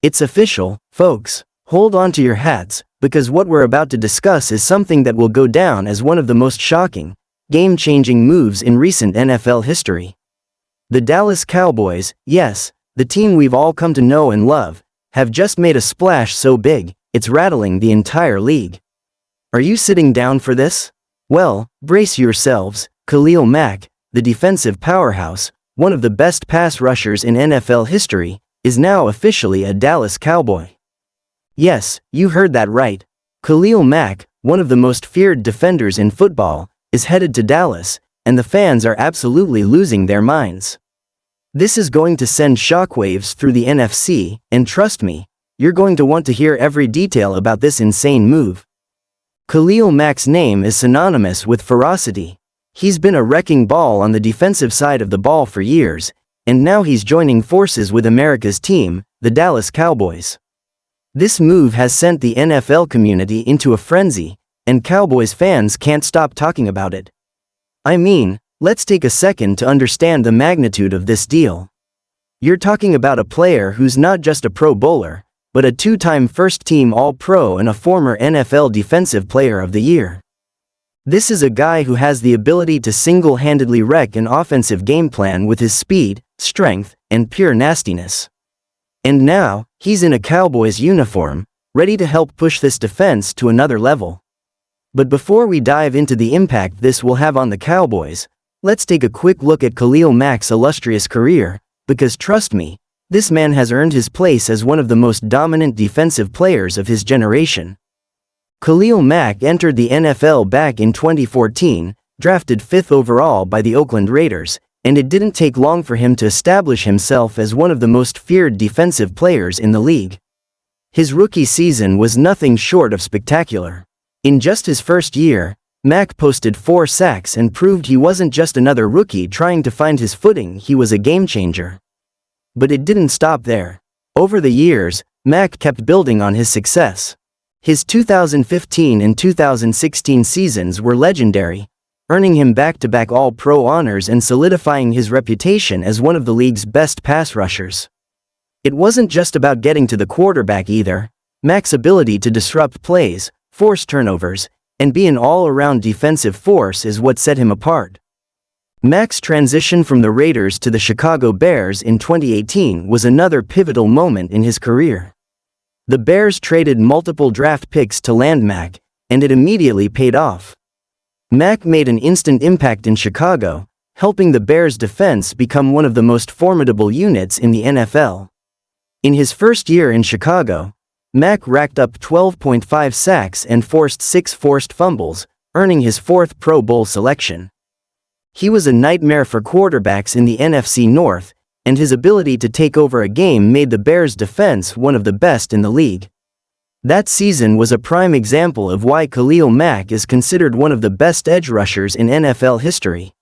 It's official, folks. Hold on to your hats, because what we're about to discuss is something that will go down as one of the most shocking, game-changing moves in recent NFL history. The Dallas Cowboys, yes, the team we've all come to know and love, have just made a splash so big, it's rattling the entire league. Are you sitting down for this? Well, brace yourselves. Khalil Mack, the defensive powerhouse, one of the best pass rushers in NFL history, is now officially a Dallas Cowboy. Yes, you heard that right. Khalil Mack, one of the most feared defenders in football, is headed to Dallas, and the fans are absolutely losing their minds. This is going to send shockwaves through the NFC, and trust me, you're going to want to hear every detail about this insane move. Khalil Mack's name is synonymous with ferocity. He's been a wrecking ball on the defensive side of the ball for years, and now he's joining forces with America's team, the Dallas Cowboys. This move has sent the NFL community into a frenzy, and Cowboys fans can't stop talking about it. I mean, let's take a second to understand the magnitude of this deal. You're talking about a player who's not just a Pro Bowler, but a two-time first-team All-Pro and a former NFL Defensive Player of the Year. This is a guy who has the ability to single-handedly wreck an offensive game plan with his speed, strength, and pure nastiness. And now, he's in a Cowboys uniform, ready to help push this defense to another level. But before we dive into the impact this will have on the Cowboys, let's take a quick look at Khalil Mack's illustrious career, because trust me, this man has earned his place as one of the most dominant defensive players of his generation. Khalil Mack entered the NFL back in 2014, drafted 5th overall by the Oakland Raiders, and it didn't take long for him to establish himself as one of the most feared defensive players in the league. His rookie season was nothing short of spectacular. In just his first year, Mack posted 4 sacks and proved he wasn't just another rookie trying to find his footing, he was a game-changer. But it didn't stop there. Over the years, Mack kept building on his success. His 2015 and 2016 seasons were legendary, earning him back-to-back All-Pro honors and solidifying his reputation as one of the league's best pass rushers. It wasn't just about getting to the quarterback either. Mack's ability to disrupt plays, force turnovers, and be an all-around defensive force is what set him apart. Mack's transition from the Raiders to the Chicago Bears in 2018 was another pivotal moment in his career. The Bears traded multiple draft picks to land Mack, and it immediately paid off. Mack made an instant impact in Chicago, helping the Bears' defense become one of the most formidable units in the NFL. In his first year in Chicago, Mack racked up 12.5 sacks and forced 6 forced fumbles, earning his 4th Pro Bowl selection. He was a nightmare for quarterbacks in the NFC North, and his ability to take over a game made the Bears' defense one of the best in the league. That season was a prime example of why Khalil Mack is considered one of the best edge rushers in NFL history.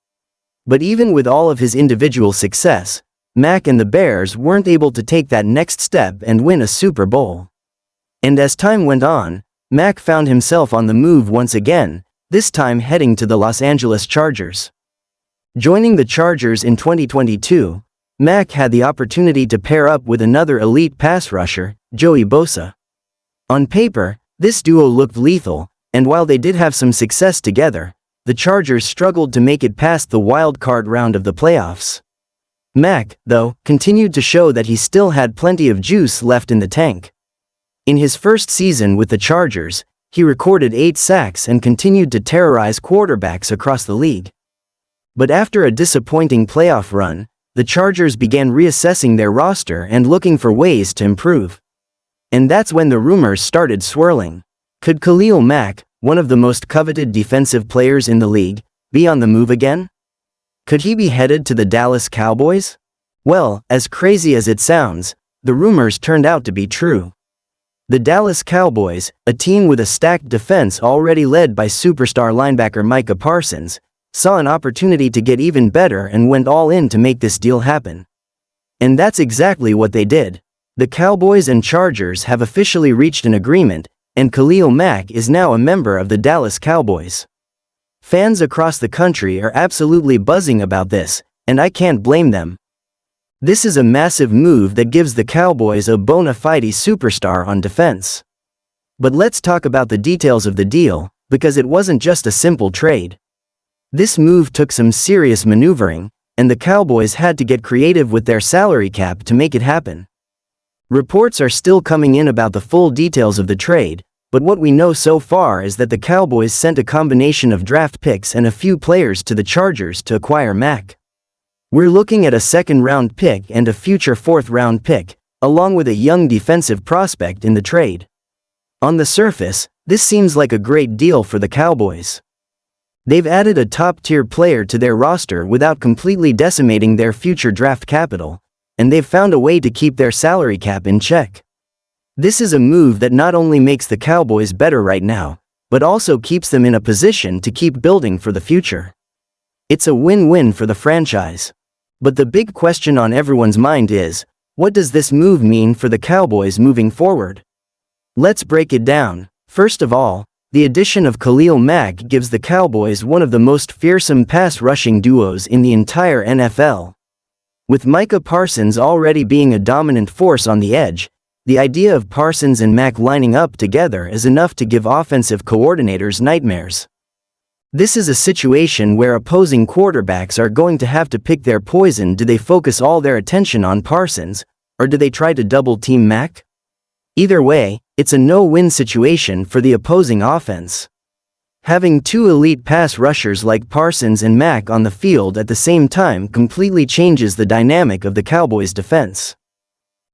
But even with all of his individual success, Mack and the Bears weren't able to take that next step and win a Super Bowl. And as time went on, Mack found himself on the move once again, this time heading to the Los Angeles Chargers. Joining the Chargers in 2022, Mack had the opportunity to pair up with another elite pass rusher, Joey Bosa. On paper, this duo looked lethal, and while they did have some success together, the Chargers struggled to make it past the wild-card round of the playoffs. Mack, though, continued to show that he still had plenty of juice left in the tank. In his first season with the Chargers, he recorded 8 sacks and continued to terrorize quarterbacks across the league. But after a disappointing playoff run, the Chargers began reassessing their roster and looking for ways to improve. And that's when the rumors started swirling. Could Khalil Mack, one of the most coveted defensive players in the league, be on the move again? Could he be headed to the Dallas Cowboys? Well, as crazy as it sounds, the rumors turned out to be true. The Dallas Cowboys, a team with a stacked defense already led by superstar linebacker Micah Parsons, saw an opportunity to get even better and went all in to make this deal happen. And that's exactly what they did. The Cowboys and Chargers have officially reached an agreement, and Khalil Mack is now a member of the Dallas Cowboys. Fans across the country are absolutely buzzing about this, and I can't blame them. This is a massive move that gives the Cowboys a bona fide superstar on defense. But let's talk about the details of the deal, because it wasn't just a simple trade. This move took some serious maneuvering, and the Cowboys had to get creative with their salary cap to make it happen. Reports are still coming in about the full details of the trade, but what we know so far is that the Cowboys sent a combination of draft picks and a few players to the Chargers to acquire Mack. We're looking at a second-round pick and a future fourth-round pick, along with a young defensive prospect in the trade. On the surface, this seems like a great deal for the Cowboys. They've added a top-tier player to their roster without completely decimating their future draft capital, and they've found a way to keep their salary cap in check. This is a move that not only makes the Cowboys better right now, but also keeps them in a position to keep building for the future. It's a win-win for the franchise. But the big question on everyone's mind is, what does this move mean for the Cowboys moving forward? Let's break it down. First of all, the addition of Khalil Mack gives the Cowboys one of the most fearsome pass-rushing duos in the entire NFL. With Micah Parsons already being a dominant force on the edge, the idea of Parsons and Mack lining up together is enough to give offensive coordinators nightmares. This is a situation where opposing quarterbacks are going to have to pick their poison. Do they focus all their attention on Parsons, or do they try to double-team Mack? Either way, it's a no-win situation for the opposing offense. Having two elite pass rushers like Parsons and Mack on the field at the same time completely changes the dynamic of the Cowboys' defense.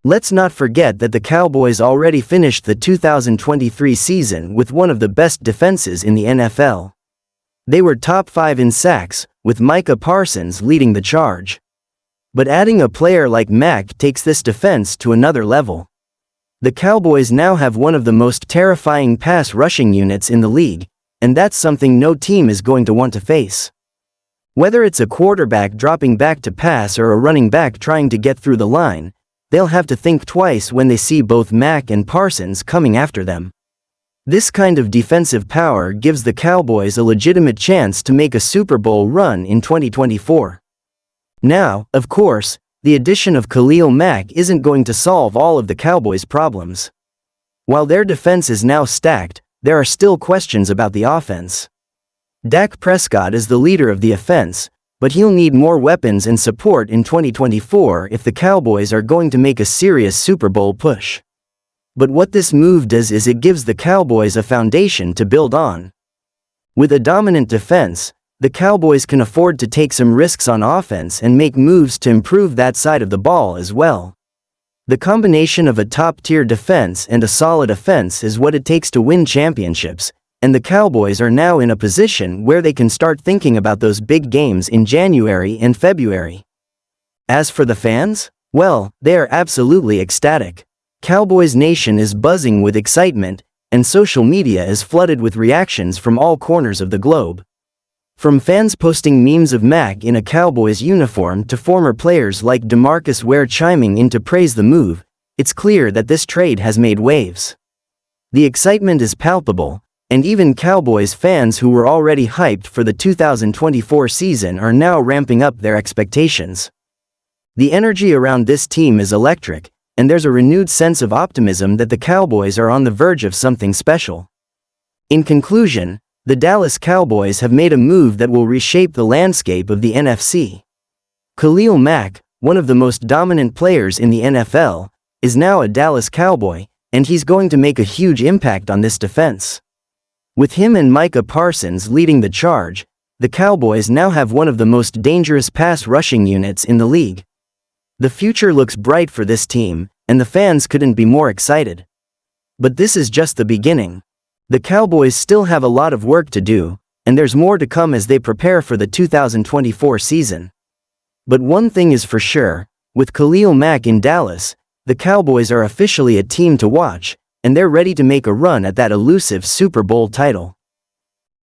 Let's not forget that the Cowboys already finished the 2023 season with one of the best defenses in the NFL. They were top 5 in sacks, with Micah Parsons leading the charge. But adding a player like Mack takes this defense to another level. The Cowboys now have one of the most terrifying pass rushing units in the league, and that's something no team is going to want to face. Whether it's a quarterback dropping back to pass or a running back trying to get through the line, they'll have to think twice when they see both Mack and Parsons coming after them. This kind of defensive power gives the Cowboys a legitimate chance to make a Super Bowl run in 2024. Now, of course, the addition of Khalil Mack isn't going to solve all of the Cowboys' problems. While their defense is now stacked, there are still questions about the offense. Dak Prescott is the leader of the offense, but he'll need more weapons and support in 2024 if the Cowboys are going to make a serious Super Bowl push. But what this move does is it gives the Cowboys a foundation to build on. With a dominant defense, the Cowboys can afford to take some risks on offense and make moves to improve that side of the ball as well. The combination of a top-tier defense and a solid offense is what it takes to win championships, and the Cowboys are now in a position where they can start thinking about those big games in January and February. As for the fans, well, they are absolutely ecstatic. Cowboys Nation is buzzing with excitement, and social media is flooded with reactions from all corners of the globe. From fans posting memes of Mack in a Cowboys uniform to former players like DeMarcus Ware chiming in to praise the move, it's clear that this trade has made waves. The excitement is palpable, and even Cowboys fans who were already hyped for the 2024 season are now ramping up their expectations. The energy around this team is electric, and there's a renewed sense of optimism that the Cowboys are on the verge of something special. In conclusion, the Dallas Cowboys have made a move that will reshape the landscape of the NFC. Khalil Mack, one of the most dominant players in the NFL, is now a Dallas Cowboy, and he's going to make a huge impact on this defense. With him and Micah Parsons leading the charge, the Cowboys now have one of the most dangerous pass rushing units in the league. The future looks bright for this team, and the fans couldn't be more excited. But this is just the beginning. The Cowboys still have a lot of work to do, and there's more to come as they prepare for the 2024 season. But one thing is for sure, with Khalil Mack in Dallas, the Cowboys are officially a team to watch, and they're ready to make a run at that elusive Super Bowl title.